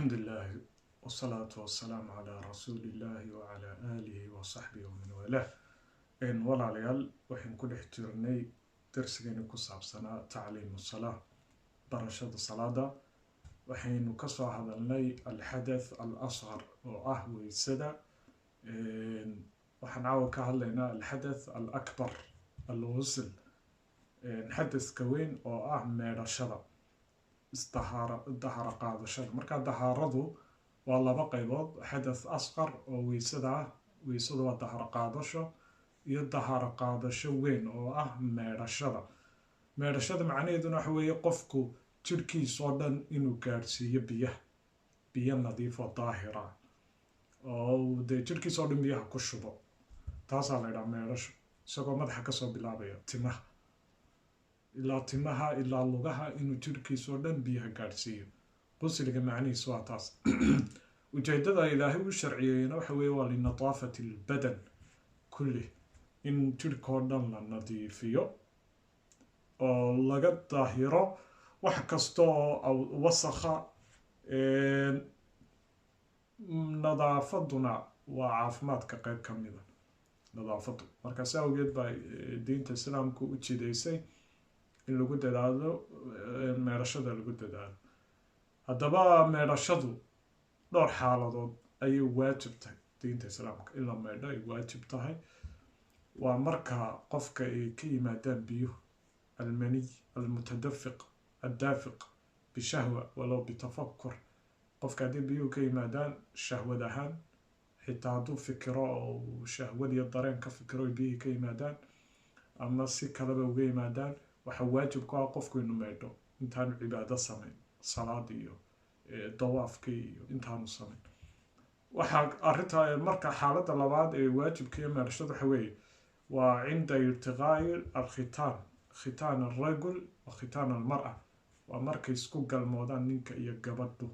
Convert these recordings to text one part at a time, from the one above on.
الحمد لله والصلاة والسلام على رسول الله وعلى آله وصحبه ومن والاه ولا ليال وحين كل احترني درسنا كصاب سنة تعليم الصلاة برشاد الصلاة وحين كسر هذا اللي الحدث الأصغر وأهوي السدى وحنعاود كهلنا الحدث الأكبر الوصل نحدث كوين ميرشدة dahara qaadashada marka dahaaradu waa laba qaybood xadath asqar oo weysadu waa dahara qaadasho iyo dahara qaadasho weyn oo meedhashada macnaheeduna waxa weeye qofku jirkiisa oo dhan inuu gaarsiiyo biyo nadiif oo daahira oo jirkiisa oo dhan biyaha ku shubo taasaa la yidhaha meedhasho isagoo madaxa kasoo bilaabaya timaha ilaa lugaha inuu jirkiisa oo dhan biyaha gaadhsiiyo qusliga macnihiisu waa taas ujeedada ilaahay u sharciyeeyna waxa weeye waa linadaafati albadan kulli in jirka oo dhan la nadiifiyo oo laga daahiro wax kasta oo wasakha nadaafaduna waa caafimaadka qayb ka mida nadaafadu markaas awgeed baa diinta islaamku u jidaysay in lagu dadaalo meedhashada lagu dadaalo haddaba meedhashadu dhowr xaaladood ayay waajib tahay diinta islaamka in la meedho ay waajib tahay waa marka qofka ay ka yimaadaan biyuhu almaniy almutadafiq addaafiq bishahwa walow bitafakur qofka haddii biyuhu ka yimaadaan shahwad ahaan xitaa hadduu fikiro oo shahwad iyo dareen ka fikiro ay biyihii ka yimaadaan ama si kaleba uga yimaadaan waxaa waajib ku ah qofku inuu meedho intaanu cibaado samayn salaad iyo dawaafkii iyo intaanu samayn waxaa arrinta marka xaaladda labaad ee waajibka iyo meedhashada waxa weeye waa cinda iltiqaa'i khitaan alrajul wa khitaan almar'a waa markay isku galmoodaan ninka iyo gabadhu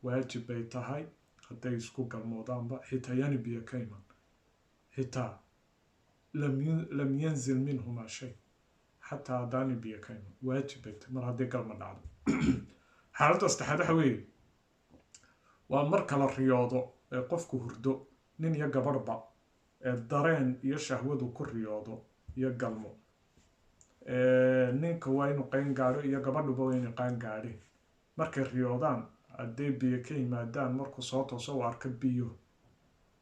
waajib bay tahay hadday isku galmoodaanba xitaa yani biyo ka iman xitaa lam yanzil minhuma shay xataa haddaani biyo ka iman waajib bay tahay mar haddii galma dhacdo xaaladda saddexaad waxa weeye waa marka la riyoodo ee qofku hurdo nin iyo gabadhba ee dareen iyo shahwadu ku riyoodo iyo galmo ninka waa inuu qayn gaadho iyo gabadhuba waa inay qaan gaadhin markay riyoodaan hadday biyo ka yimaadaan markuu soo tooso uu arka biyo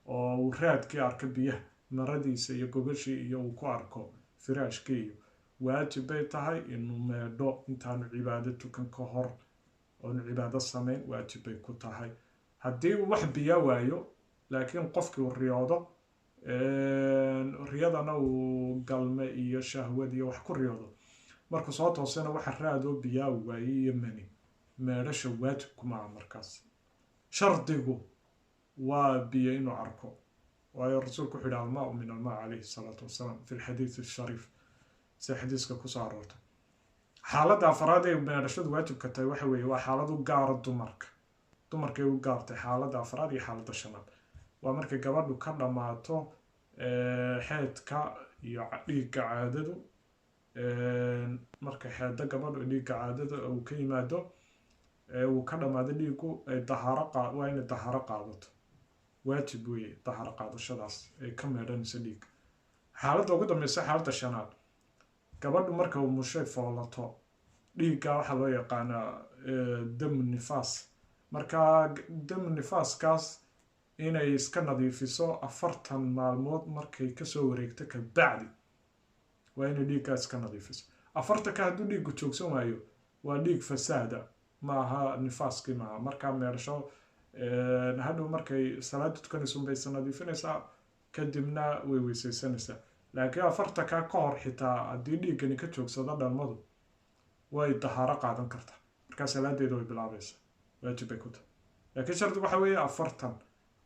oo uu raadkii arka biyaha maradiisa iyo gogashii iyo uu ku arko firaashkii iyo waajib bay tahay inuu meedho intaanu cibaado tukan ka hor oonu cibaado samayn waajib bay ku tahay haddii uu wax biya waayo laakiin qofkii uu riyoodo riyadana uu galme iyo shahwad iyo wax ku riyoodo markuu soo toosana waxa raadoo biyaa waayey iyo mani meedhasha waajib kumaa markaas shardigu waa biyo inuu arko waayo rasuulku wuxuu yidhi almaa min almaa calayhi salaatu wasalaam fi lxadiid ashariif sida xadiiska kusoo aroortay xaaladda afraad ee meedhashadu waajibka tahay waxa weeye waa xaalad u gaara dumarkay u gaartay xaaladda afraad iyo xaaladda shanaad waa markay gabadhu ka dhammaato xeedka iyo dhiigga caadadu markay xeedda gabadhu dhiigga caadada uu ka yimaado uu ka dhammaado dhiiggu ay waa inay dahaaro qaadato waajib weeye dahaaro qaadashadaas ay ka meedhanayso dhiigga xaaladda ugu dambeysa xaaladda shanaad gabadhu marka uu mushay foolato dhiigga waxaa loo yaqaanaa damu nifaas marka damu nifaaskaas inay iska nadiifiso 40 maalmood markay kasoo wareegto ka bacdi waa inay dhiiggaa iska nadiifiso 40 hadduu dhiiggu joogsan waayo waa dhiig fasaada maaha nifaaskii maaha markaa meedhasho hadhow markay salaada tukanayso unbaysa nadiifinaysaa kadibna way weysaysanaysaa laakiin 40 ka hor xitaa haddii dhiiggani ka joogsado dhalmadu way dahaaro qaadan kartaa markaa salaadeeda way bilaabaysaa waajib bay ku tahay laakiin shardigu waxa weeye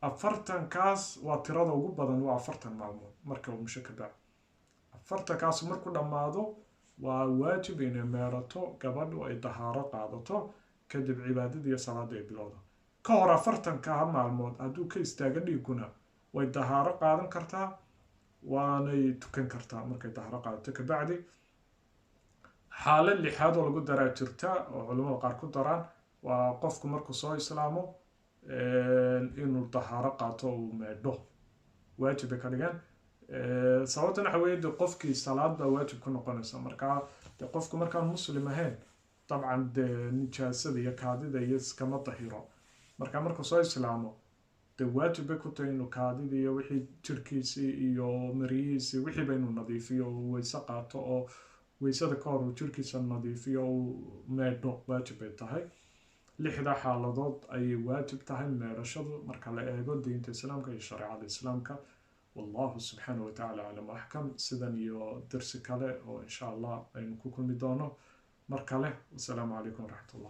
40 kaas waa tirada ugu badan waa 40 maalmood marka uu musho ka bacdo 40 kaas markuu dhammaado waa waajib inay meedhato gabadhu ay dahaaro qaadato kadib cibaadada iyo salaada ay bilowda ka hor 40 maalmood hadduu ka istaago dhiigguna way dahaaro qaadan kartaa waanay tukan kartaa markay dahaaro qaadato ka bacdi xaalad lixaad oo lagu daraa jirta oo culimada qaar ku daraan waa qofku markuu soo islaamo inuu tahaaro qaato uu meedho waajib bay ka dhigaan sababtan waxa weeye dee qofkii salaad baa waajib ku noqonaysa markaa dee qofku markaan muslim ahayn dabcan dee nijaasada iyo kaadida iyo iskama dahiro markaa markuu soo islaamo dee waajib bay ku tahay inuu kaadida iyo wixii jirkiisii iyo mariyihiisii wixiiba inuu nadiifiyo uu weyse qaato oo weysada ka hor uu jirkiisa nadiifiyo uu meedho waajib bay tahay 6 xaaladood ayay waajib tahay meedhashadu marka la eego diinta islaamka iyo shareecada islaamka والله سبحانه وتعالى أعلم وأحكم سيدان يو درس كله وإن شاء الله نكون كل مدانه مركله والسلام عليكم ورحمة الله